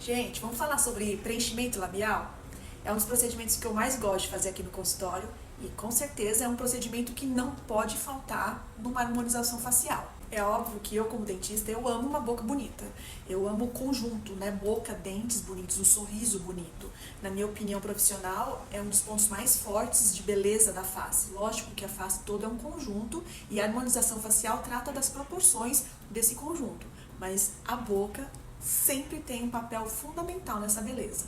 Gente, vamos falar sobre preenchimento labial? É um dos procedimentos que eu mais gosto de fazer aqui no consultório e com certeza é um procedimento que não pode faltar numa harmonização facial. É óbvio que eu, como dentista, eu amo uma boca bonita. Eu amo o conjunto, né? Boca, dentes bonitos, um sorriso bonito. Na minha opinião profissional, é um dos pontos mais fortes de beleza da face. Lógico que a face toda é um conjunto e a harmonização facial trata das proporções desse conjunto. Mas a boca sempre tem um papel fundamental nessa beleza.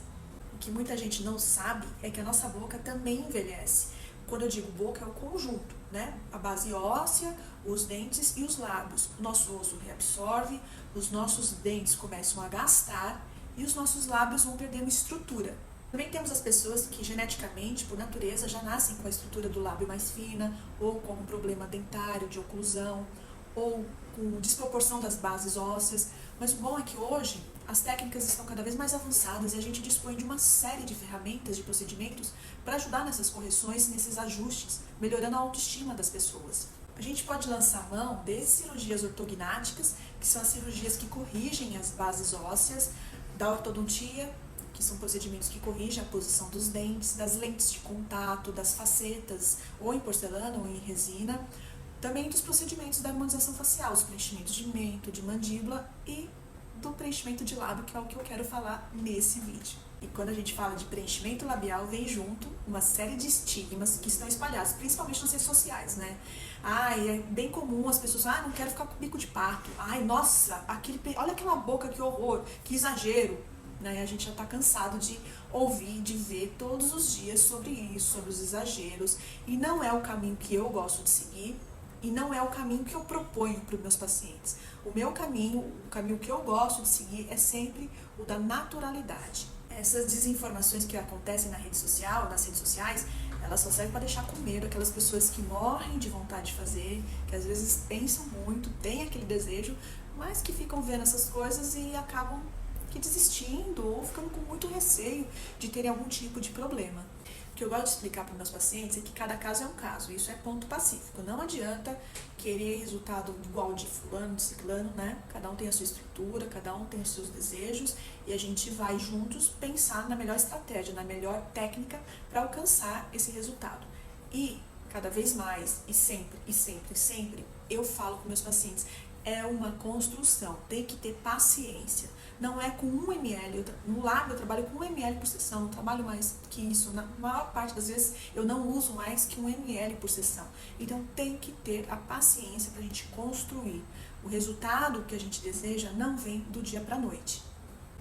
O que muita gente não sabe é que a nossa boca também envelhece. Quando eu digo boca, é o conjunto, né? A base óssea, os dentes e os lábios. O nosso osso reabsorve, os nossos dentes começam a gastar e os nossos lábios vão perdendo estrutura. Também temos as pessoas que geneticamente, por natureza, já nascem com a estrutura do lábio mais fina, ou com um problema dentário, de oclusão, ou com desproporção das bases ósseas. Mas o bom é que hoje as técnicas estão cada vez mais avançadas e a gente dispõe de uma série de ferramentas, de procedimentos para ajudar nessas correções, nesses ajustes, melhorando a autoestima das pessoas. A gente pode lançar mão desde cirurgias ortognáticas, que são as cirurgias que corrigem as bases ósseas, da ortodontia, que são procedimentos que corrigem a posição dos dentes, das lentes de contato, das facetas, ou em porcelana ou em resina, também dos procedimentos da harmonização facial, os preenchimentos de mento, de mandíbula e do preenchimento de lábio, que é o que eu quero falar nesse vídeo. E quando a gente fala de preenchimento labial, vem junto uma série de estigmas que estão espalhados, principalmente nas redes sociais, né? É bem comum as pessoas, não quero ficar com bico de pato. Nossa, olha aquela boca, que horror, que exagero. Né? A gente já está cansado de ouvir, de ver todos os dias sobre isso, sobre os exageros. E não é o caminho que eu gosto de seguir. E não é o caminho que eu proponho para os meus pacientes. O meu caminho, o caminho que eu gosto de seguir é sempre o da naturalidade. Essas desinformações que acontecem na rede social, nas redes sociais, elas só servem para deixar com medo aquelas pessoas que morrem de vontade de fazer, que às vezes pensam muito, têm aquele desejo, mas que ficam vendo essas coisas e acabam desistindo ou ficando com muito receio de terem algum tipo de problema. O que eu gosto de explicar para meus pacientes é que cada caso é um caso, isso é ponto pacífico. Não adianta querer resultado igual de fulano, de ciclano, né? Cada um tem a sua estrutura, cada um tem os seus desejos e a gente vai juntos pensar na melhor estratégia, na melhor técnica para alcançar esse resultado. E cada vez mais, e sempre, eu falo com meus pacientes, é uma construção, tem que ter paciência. Não é com 1 ml, no lábio eu trabalho com 1 ml por sessão, não trabalho mais que isso. Na maior parte das vezes eu não uso mais que 1 ml por sessão. Então tem que ter a paciência para a gente construir. O resultado que a gente deseja não vem do dia para a noite.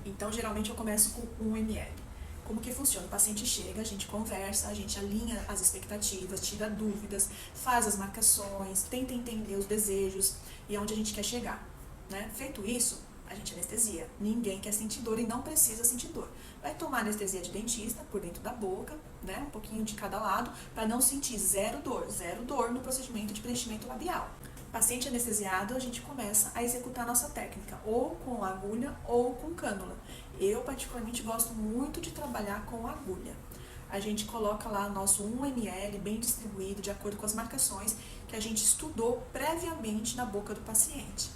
Então geralmente eu começo com 1 ml. Como que funciona? O paciente chega, a gente conversa, a gente alinha as expectativas, tira dúvidas, faz as marcações, tenta entender os desejos e aonde a gente quer chegar, né? Feito isso, a gente anestesia. Ninguém quer sentir dor e não precisa sentir dor. Vai tomar anestesia de dentista por dentro da boca, né? Um pouquinho de cada lado, para não sentir zero dor no procedimento de preenchimento labial. Paciente anestesiado, a gente começa a executar a nossa técnica, ou com agulha ou com cânula. Eu, particularmente, gosto muito de trabalhar com agulha. A gente coloca lá nosso 1 ml bem distribuído, de acordo com as marcações que a gente estudou previamente na boca do paciente.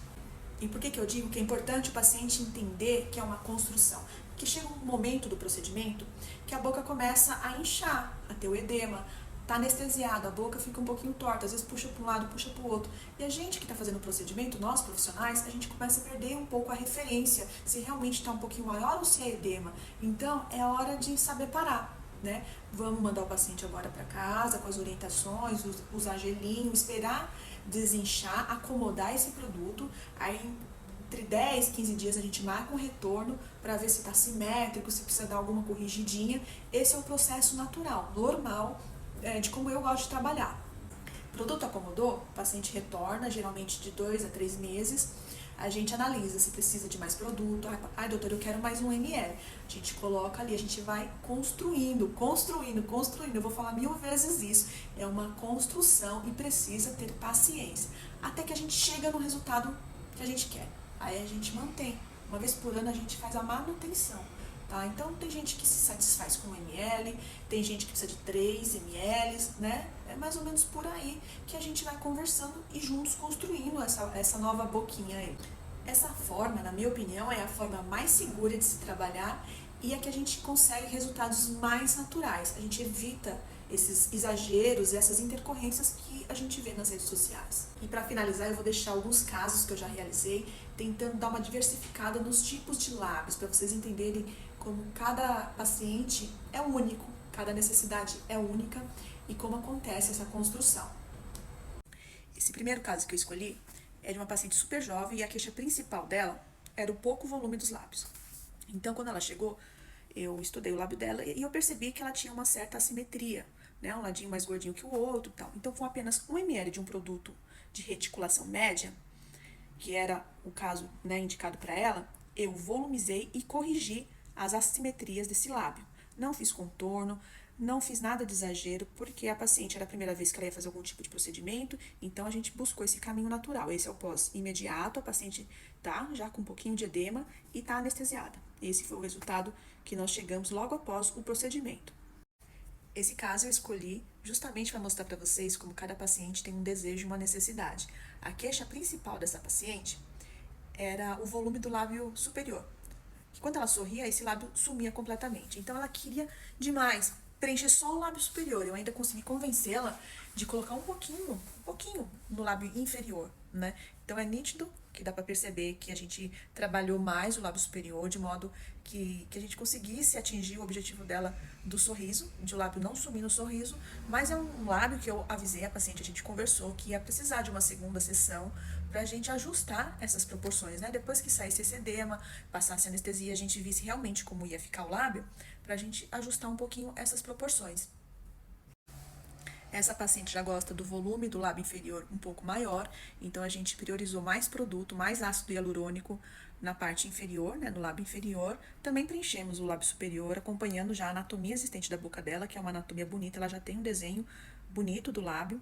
E por que eu digo que é importante o paciente entender que é uma construção? Porque chega um momento do procedimento que a boca começa a inchar, a ter o edema, está anestesiado, a boca fica um pouquinho torta, às vezes puxa para um lado, puxa para o outro. E a gente que está fazendo o procedimento, nós profissionais, a gente começa a perder um pouco a referência, se realmente está um pouquinho maior ou se é edema. Então, é hora de saber parar, né? Vamos mandar o paciente agora para casa, com as orientações, usar gelinho, esperar desinchar, acomodar esse produto, aí entre 10, 15 dias a gente marca um retorno para ver se está simétrico, se precisa dar alguma corrigidinha. Esse é o processo natural, normal, de como eu gosto de trabalhar. Produto acomodou, o paciente retorna, geralmente de 2 a 3 meses, a gente analisa se precisa de mais produto. Doutor, eu quero mais 1 ml. A gente coloca ali, a gente vai construindo. Eu vou falar 1000 vezes isso. É uma construção e precisa ter paciência. Até que a gente chega no resultado que a gente quer. Aí a gente mantém. Uma vez por ano a gente faz a manutenção. Tá? Então tem gente que se satisfaz com 1 ml, tem gente que precisa de 3 ml, né? É mais ou menos por aí que a gente vai conversando e juntos construindo essa nova boquinha aí. Essa forma, na minha opinião, é a forma mais segura de se trabalhar e a que a gente consegue resultados mais naturais. A gente evita esses exageros, essas intercorrências que a gente vê nas redes sociais. E para finalizar, eu vou deixar alguns casos que eu já realizei, tentando dar uma diversificada nos tipos de lábios, para vocês entenderem como cada paciente é único, cada necessidade é única e como acontece essa construção. Esse primeiro caso que eu escolhi é de uma paciente super jovem e a queixa principal dela era o pouco volume dos lábios. Então, quando ela chegou, eu estudei o lábio dela e eu percebi que ela tinha uma certa assimetria, né? Um ladinho mais gordinho que o outro e tal. Então, com apenas 1 ml de um produto de reticulação média, que era o caso, né, indicado para ela, eu volumizei e corrigi as assimetrias desse lábio. Não fiz contorno, não fiz nada de exagero, porque a paciente era a primeira vez que ela ia fazer algum tipo de procedimento, então a gente buscou esse caminho natural. Esse é o pós imediato, a paciente tá já com um pouquinho de edema e tá anestesiada. Esse foi o resultado que nós chegamos logo após o procedimento. Esse caso eu escolhi justamente para mostrar para vocês como cada paciente tem um desejo e uma necessidade. A queixa principal dessa paciente era o volume do lábio superior. Que quando ela sorria, esse lábio sumia completamente. Então ela queria demais preencher só o lábio superior. Eu ainda consegui convencê-la de colocar um pouquinho no lábio inferior, né? Então é nítido que dá para perceber que a gente trabalhou mais o lábio superior, de modo que a gente conseguisse atingir o objetivo dela do sorriso, de o lábio não sumir no sorriso, mas é um lábio que eu avisei a paciente, a gente conversou que ia precisar de uma segunda sessão para a gente ajustar essas proporções, né? Depois que saísse esse edema, passasse a anestesia, a gente visse realmente como ia ficar o lábio, para a gente ajustar um pouquinho essas proporções. Essa paciente já gosta do volume do lábio inferior um pouco maior, então a gente priorizou mais produto, mais ácido hialurônico na parte inferior, né, no lábio inferior. Também preenchemos o lábio superior, acompanhando já a anatomia existente da boca dela, que é uma anatomia bonita, ela já tem um desenho bonito do lábio.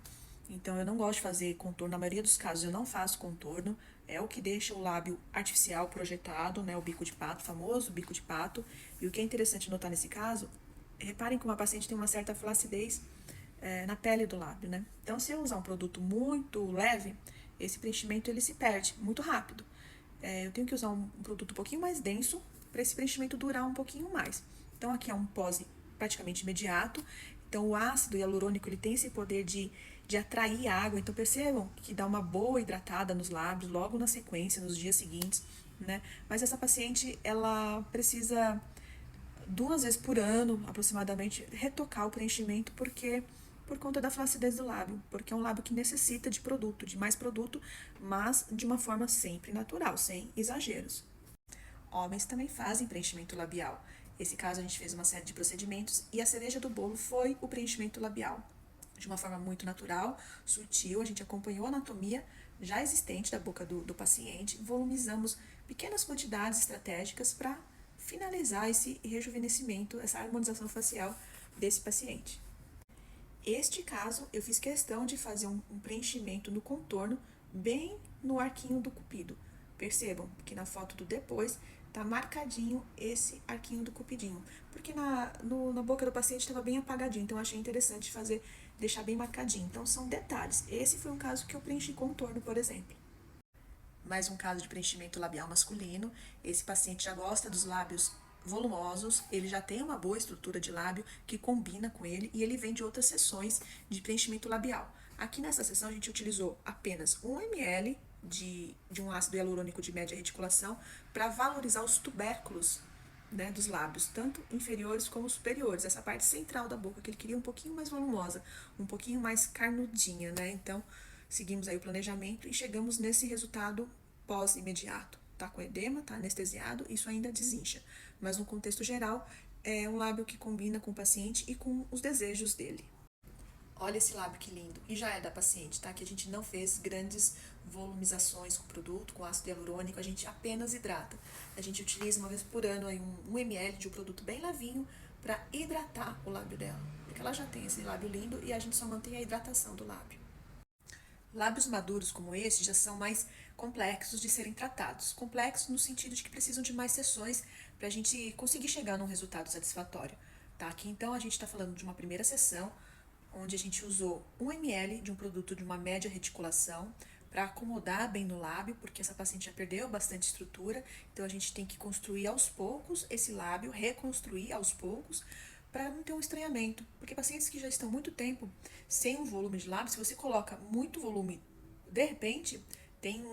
Então eu não gosto de fazer contorno, na maioria dos casos eu não faço contorno, é o que deixa o lábio artificial projetado, né, o bico de pato, famoso bico de pato. E o que é interessante notar nesse caso, reparem como a paciente tem uma certa flacidez na pele do lábio, né? Então, se eu usar um produto muito leve, esse preenchimento ele se perde muito rápido. Eu tenho que usar um produto um pouquinho mais denso para esse preenchimento durar um pouquinho mais. Então, aqui é um pós praticamente imediato. Então, o ácido hialurônico ele tem esse poder de atrair água. Então, percebam que dá uma boa hidratada nos lábios logo na sequência, nos dias seguintes, né? Mas essa paciente, ela precisa 2 vezes por ano, aproximadamente, retocar o preenchimento, porque por conta da flacidez do lábio, porque é um lábio que necessita de produto, de mais produto, mas de uma forma sempre natural, sem exageros. Homens também fazem preenchimento labial. Esse caso a gente fez uma série de procedimentos e a cereja do bolo foi o preenchimento labial. De uma forma muito natural, sutil, a gente acompanhou a anatomia já existente da boca do paciente, volumizamos pequenas quantidades estratégicas para finalizar esse rejuvenescimento, essa harmonização facial desse paciente. Este caso, eu fiz questão de fazer um preenchimento no contorno, bem no arquinho do cupido. Percebam que na foto do depois tá marcadinho esse arquinho do cupidinho, porque na boca do paciente estava bem apagadinho, então eu achei interessante deixar bem marcadinho. Então são detalhes. Esse foi um caso que eu preenchi contorno, por exemplo. Mais um caso de preenchimento labial masculino. Esse paciente já gosta dos lábios volumosos, ele já tem uma boa estrutura de lábio que combina com ele e ele vem de outras sessões de preenchimento labial. Aqui nessa sessão a gente utilizou apenas 1 ml de um ácido hialurônico de média reticulação para valorizar os tubérculos, né, dos lábios, tanto inferiores como superiores, essa parte central da boca que ele queria um pouquinho mais volumosa, um pouquinho mais carnudinha, né? Então, seguimos aí o planejamento e chegamos nesse resultado pós-imediato. Tá com edema, tá anestesiado, isso ainda desincha. Mas no contexto geral, é um lábio que combina com o paciente e com os desejos dele. Olha esse lábio que lindo. E já é da paciente, tá? Que a gente não fez grandes volumizações com o produto, com ácido hialurônico, a gente apenas hidrata. A gente utiliza 1 vez por ano aí um ml de um produto bem levinho para hidratar o lábio dela. Porque ela já tem esse lábio lindo e a gente só mantém a hidratação do lábio. Lábios maduros como este já são mais complexos de serem tratados. Complexos no sentido de que precisam de mais sessões para a gente conseguir chegar num resultado satisfatório. Tá? Aqui então a gente está falando de uma primeira sessão, onde a gente usou 1 ml de um produto de uma média reticulação para acomodar bem no lábio, porque essa paciente já perdeu bastante estrutura, então a gente tem que construir aos poucos esse lábio, reconstruir aos poucos, para não ter um estranhamento, porque pacientes que já estão muito tempo sem um volume de lábio, se você coloca muito volume de repente,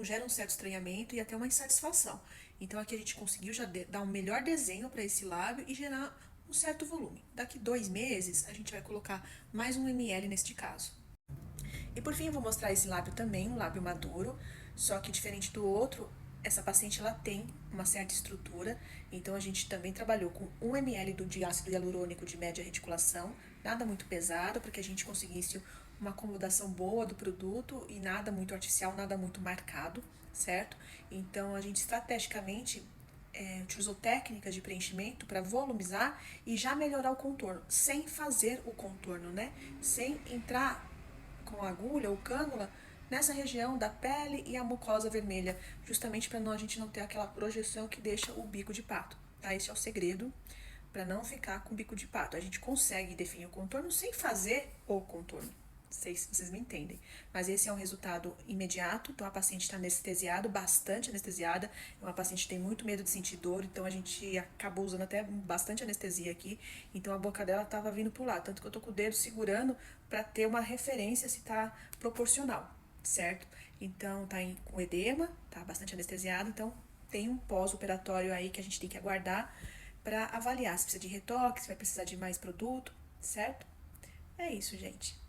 gera um certo estranhamento e até uma insatisfação. Então aqui a gente conseguiu já dar um melhor desenho para esse lábio e gerar um certo volume. Daqui 2 meses a gente vai colocar mais 1 ml neste caso. E por fim eu vou mostrar esse lábio também, um lábio maduro, só que diferente do outro, essa paciente ela tem uma certa estrutura, então a gente também trabalhou com 1 ml de ácido hialurônico de média reticulação, nada muito pesado, para que a gente conseguisse uma acomodação boa do produto e nada muito artificial, nada muito marcado, certo? Então a gente estrategicamente utilizou técnicas de preenchimento para volumizar e já melhorar o contorno, sem fazer o contorno, né? Sem entrar com agulha ou cânula nessa região da pele e a mucosa vermelha, justamente para a gente não ter aquela projeção que deixa o bico de pato, tá? Esse é o segredo para não ficar com bico de pato. A gente consegue definir o contorno sem fazer o contorno. Não sei se vocês me entendem, mas esse é um resultado imediato. Então a paciente está anestesiada, bastante anestesiada. É uma paciente que tem muito medo de sentir dor, então a gente acabou usando até bastante anestesia aqui. Então a boca dela estava vindo pro lado, tanto que eu tô com o dedo segurando para ter uma referência se tá proporcional, certo? Então tá com edema, tá bastante anestesiada, então tem um pós-operatório aí que a gente tem que aguardar para avaliar se precisa de retoque, se vai precisar de mais produto, certo? É isso, gente.